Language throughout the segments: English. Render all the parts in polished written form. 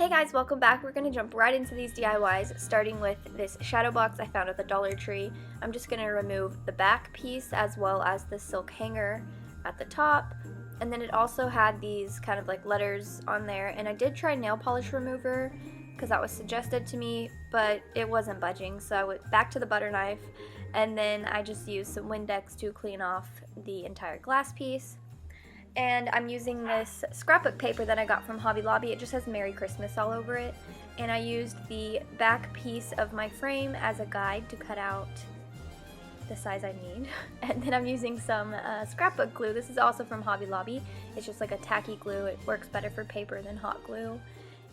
Hey guys, welcome back. We're going to jump right into these DIYs, starting with this shadow box I found at the Dollar Tree. I'm just going to remove the back piece as well as the silk hanger at the top. And then it also had these kind of like letters on there. And I did try nail polish remover because that was suggested to me, but it wasn't budging. So I went back to the butter knife, and then I just used some Windex to clean off the entire glass piece. And I'm using this scrapbook paper that I got from Hobby Lobby. It just has Merry Christmas all over it. And I used the back piece of my frame as a guide to cut out the size I need. And then I'm using some scrapbook glue. This is also from Hobby Lobby. It's just like a tacky glue. It works better for paper than hot glue.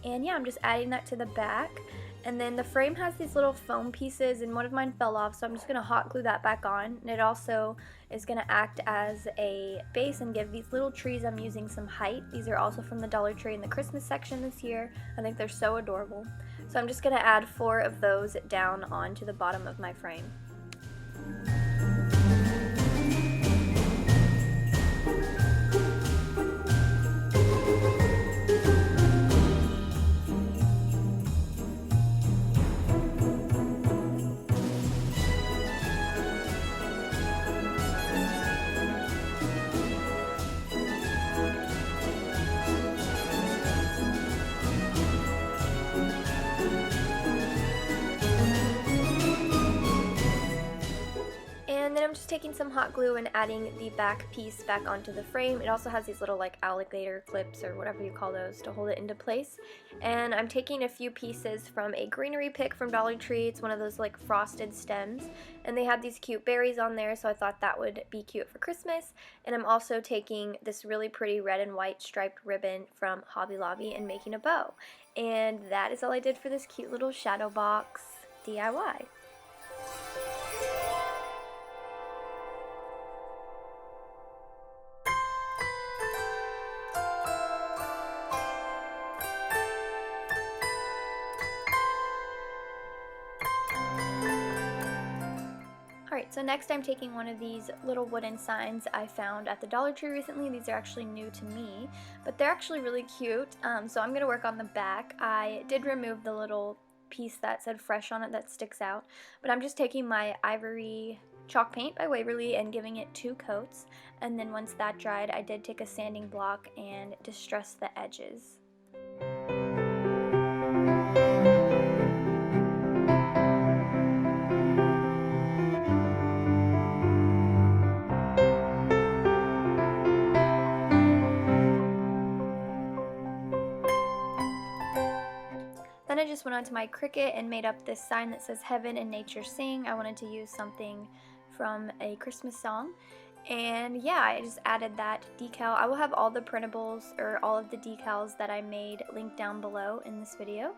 And yeah, I'm just adding that to the back. And then the frame has these little foam pieces, and one of mine fell off, so I'm just going to hot glue that back on. And it also is going to act as a base and give these little trees I'm using some height. These are also from the Dollar Tree in the Christmas section this year. I think they're so adorable. So I'm just going to add 4 of those down onto the bottom of my frame. And then I'm just taking some hot glue and adding the back piece back onto the frame. It also has these little like alligator clips or whatever you call those to hold it into place. And I'm taking a few pieces from a greenery pick from Dollar Tree. It's one of those like frosted stems. And they had these cute berries on there, so I thought that would be cute for Christmas. And I'm also taking this really pretty red and white striped ribbon from Hobby Lobby and making a bow. And that is all I did for this cute little shadow box DIY. Alright, so next I'm taking one of these little wooden signs I found at the Dollar Tree recently. These are actually new to me, but they're actually really cute. So I'm going to work on the back. I did remove the little piece that said fresh on it that sticks out, but I'm just taking my ivory chalk paint by Waverly and giving it 2 coats. And then once that dried, I did take a sanding block and distress the edges. Then I just went onto my Cricut and made up this sign that says Heaven and Nature Sing. I wanted to use something from a Christmas song. And yeah, I just added that decal. I will have all the printables or all of the decals that I made linked down below in this video.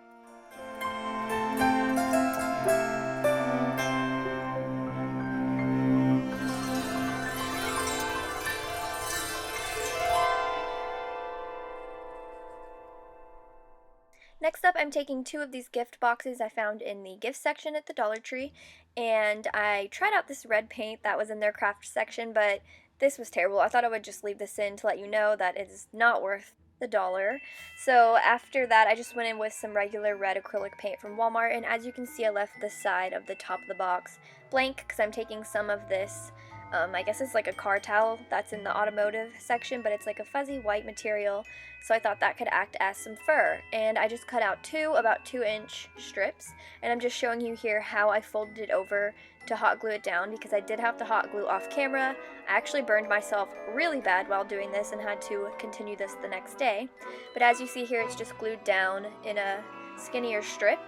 Next up, I'm taking 2 of these gift boxes I found in the gift section at the Dollar Tree, and I tried out this red paint that was in their craft section, but this was terrible. I thought I would just leave this in to let you know that it is not worth the $1. So after that, I just went in with some regular red acrylic paint from Walmart, and as you can see, I left the side of the top of the box blank because I'm taking some of this I guess it's like a car towel that's in the automotive section, but it's like a fuzzy white material, so I thought that could act as some fur. And I just cut out 2 about 2-inch strips, and I'm just showing you here how I folded it over to hot glue it down because I did have to hot glue off camera. I actually burned myself really bad while doing this and had to continue this the next day. But as you see here, it's just glued down in a skinnier strip,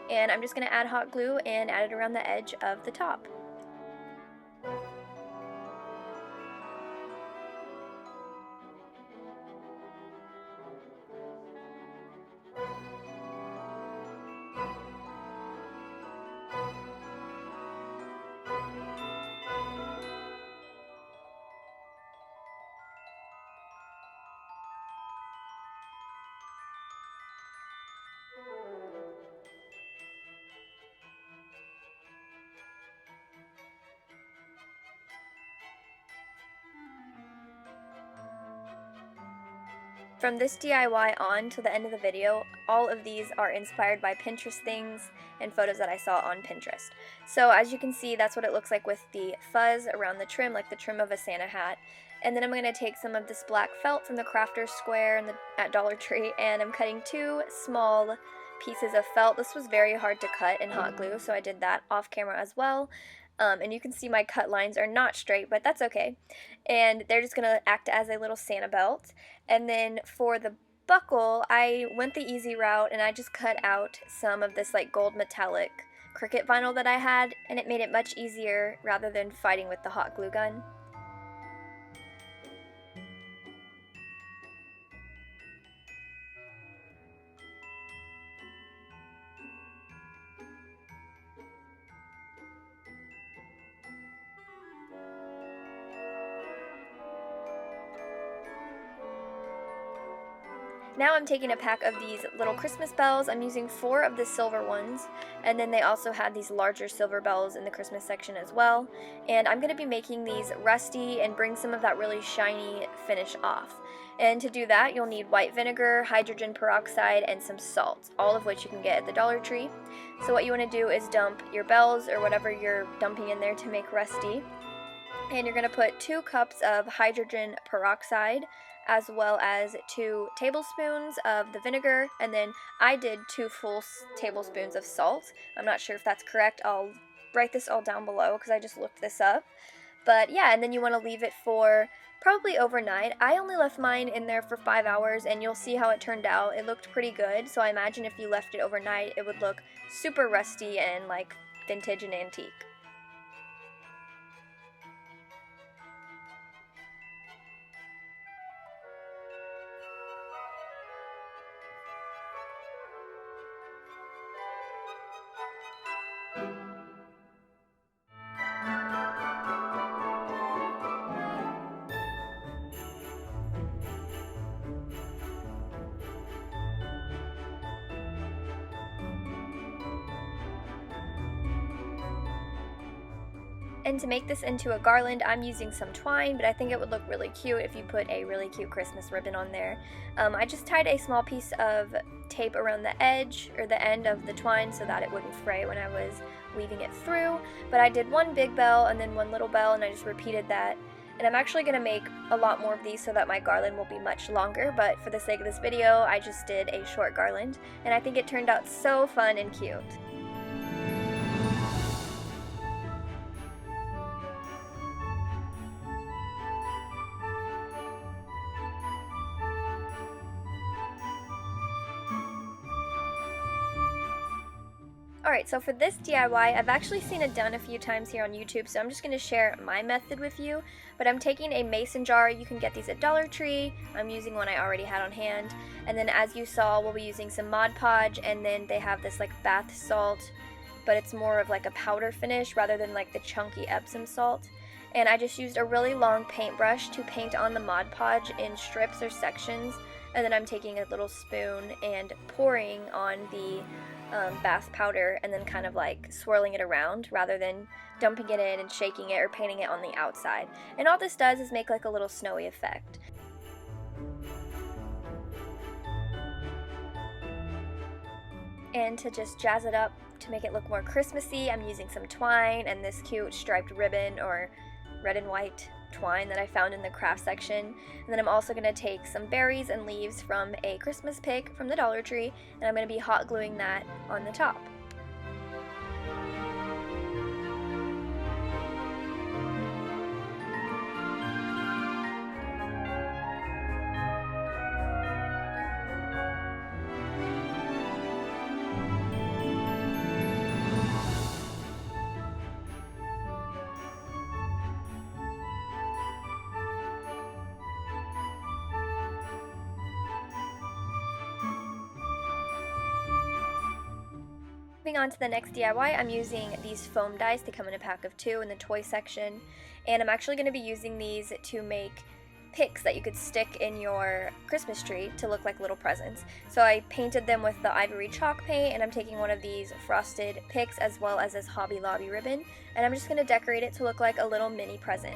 and I'm just going to add hot glue and add it around the edge of the top. From this DIY on to the end of the video, all of these are inspired by Pinterest things and photos that I saw on Pinterest. So as you can see, that's what it looks like with the fuzz around the trim, like the trim of a Santa hat. And then I'm going to take some of this black felt from the Crafter's Square at Dollar Tree, and I'm cutting 2 small pieces of felt. This was very hard to cut in hot glue, so I did that off camera as well. And you can see my cut lines are not straight, but that's okay. And they're just going to act as a little Santa belt. And then for the buckle, I went the easy route and I just cut out some of this like gold metallic Cricut vinyl that I had, and it made it much easier rather than fighting with the hot glue gun. Now I'm taking a pack of these little Christmas bells. I'm using 4 of the silver ones, and then they also had these larger silver bells in the Christmas section as well. And I'm going to be making these rusty and bring some of that really shiny finish off. And to do that, you'll need white vinegar, hydrogen peroxide, and some salt, all of which you can get at the Dollar Tree. So what you want to do is dump your bells or whatever you're dumping in there to make rusty. And you're going to put 2 cups of hydrogen peroxide, as well as 2 tablespoons of the vinegar, and then I did 2 full tablespoons of salt. I'm not sure if that's correct. I'll write this all down below because I just looked this up. But yeah, and then you want to leave it for probably overnight. I only left mine in there for 5 hours, and you'll see how it turned out. It looked pretty good, so I imagine if you left it overnight, it would look super rusty and like vintage and antique. And to make this into a garland, I'm using some twine, but I think it would look really cute if you put a really cute Christmas ribbon on there. I just tied a small piece of tape around the edge or the end of the twine so that it wouldn't fray when I was weaving it through. But I did 1 big bell and then 1 little bell, and I just repeated that. And I'm actually going to make a lot more of these so that my garland will be much longer, but for the sake of this video, I just did a short garland, and I think it turned out so fun and cute. Alright, so for this DIY, I've actually seen it done a few times here on YouTube, so I'm just going to share my method with you. But I'm taking a mason jar. You can get these at Dollar Tree. I'm using one I already had on hand. And then as you saw, we'll be using some Mod Podge, and then they have this like bath salt, but it's more of like a powder finish rather than like the chunky Epsom salt. And I just used a really long paintbrush to paint on the Mod Podge in strips or sections. And then I'm taking a little spoon and pouring on the bath powder and then kind of like swirling it around rather than dumping it in and shaking it or painting it on the outside. And all this does is make like a little snowy effect. And to just jazz it up to make it look more Christmassy, I'm using some twine and this cute striped ribbon or red and white twine that I found in the craft section. And then I'm also going to take some berries and leaves from a Christmas pick from the Dollar Tree, and I'm going to be hot gluing that on the top. Moving on to the next DIY, I'm using these foam dies. They come in a pack of 2 in the toy section, and I'm actually going to be using these to make picks that you could stick in your Christmas tree to look like little presents. So I painted them with the ivory chalk paint, and I'm taking one of these frosted picks as well as this Hobby Lobby ribbon, and I'm just going to decorate it to look like a little mini present.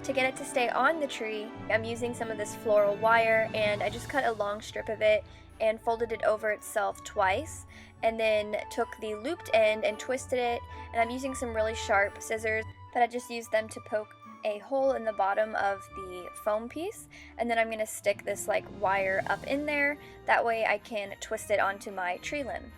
To get it to stay on the tree, I'm using some of this floral wire, and I just cut a long strip of it and folded it over itself twice, and then took the looped end and twisted it, and I'm using some really sharp scissors, but I just used them to poke a hole in the bottom of the foam piece, and then I'm going to stick this like wire up in there, that way I can twist it onto my tree limb.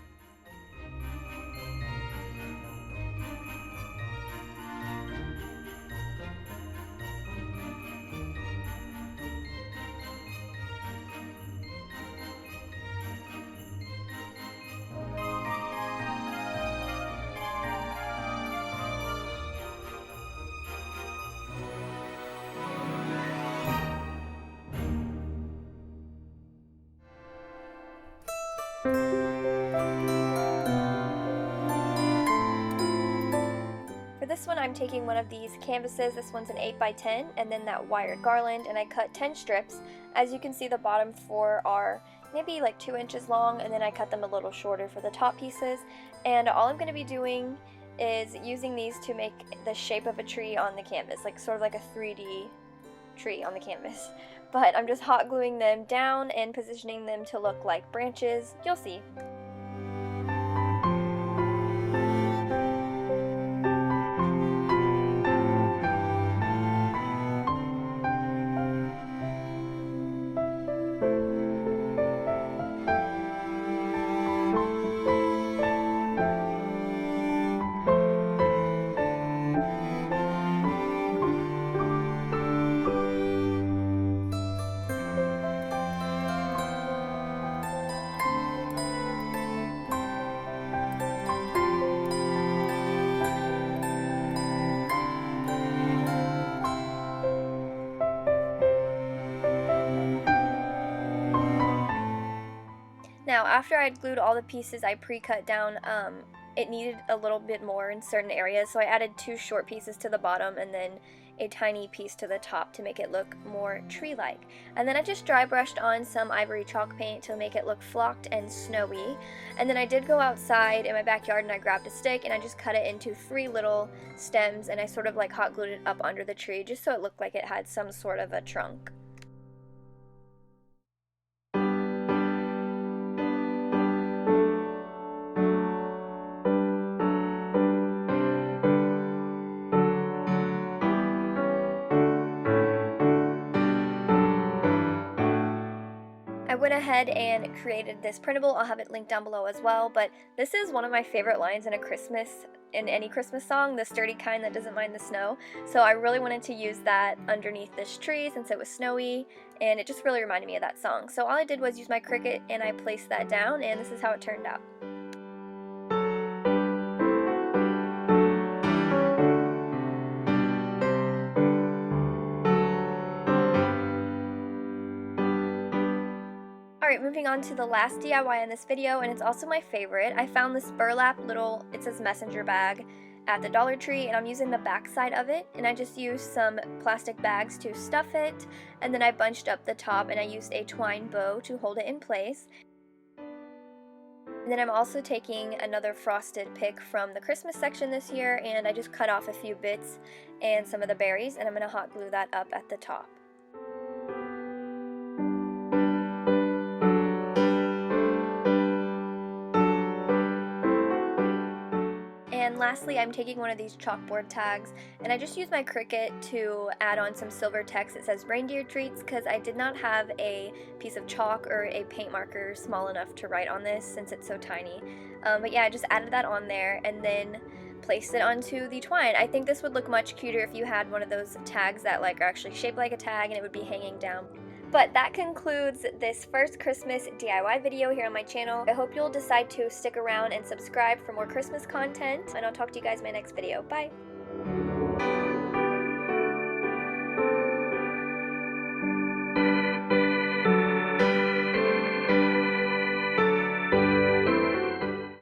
For this one, I'm taking one of these canvases. This one's an 8x10, and then that wired garland, and I cut 10 strips. As you can see, the bottom 4 are maybe like 2 inches long, and then I cut them a little shorter for the top pieces. And all I'm going to be doing is using these to make the shape of a tree on the canvas, like sort of like a 3D tree on the canvas. But I'm just hot gluing them down and positioning them to look like branches. You'll see. Now, after I'd glued all the pieces I pre-cut down, it needed a little bit more in certain areas, so I added 2 short pieces to the bottom and then a tiny piece to the top to make it look more tree-like. And then I just dry brushed on some ivory chalk paint to make it look flocked and snowy. And then I did go outside in my backyard and I grabbed a stick and I just cut it into 3 little stems, and I sort of like hot glued it up under the tree just so it looked like it had some sort of a trunk. I went ahead and created this printable. I'll have it linked down below as well, but this is one of my favorite lines in any Christmas song, the sturdy kind that doesn't mind the snow. So I really wanted to use that underneath this tree since it was snowy, and it just really reminded me of that song. So all I did was use my Cricut and I placed that down, and this is how it turned out. Alright, moving on to the last DIY in this video, and it's also my favorite. I found this burlap little, it says messenger bag, at the Dollar Tree, and I'm using the back side of it, and I just used some plastic bags to stuff it, and then I bunched up the top and I used a twine bow to hold it in place. And then I'm also taking another frosted pick from the Christmas section this year, and I just cut off a few bits and some of the berries, and I'm going to hot glue that up at the top. And lastly, I'm taking one of these chalkboard tags, and I just used my Cricut to add on some silver text that says reindeer treats, because I did not have a piece of chalk or a paint marker small enough to write on this since it's so tiny. But yeah, I just added that on there and then placed it onto the twine. I think this would look much cuter if you had one of those tags that like are actually shaped like a tag and it would be hanging down. But that concludes this first Christmas DIY video here on my channel. I hope you'll decide to stick around and subscribe for more Christmas content, and I'll talk to you guys in my next video. Bye!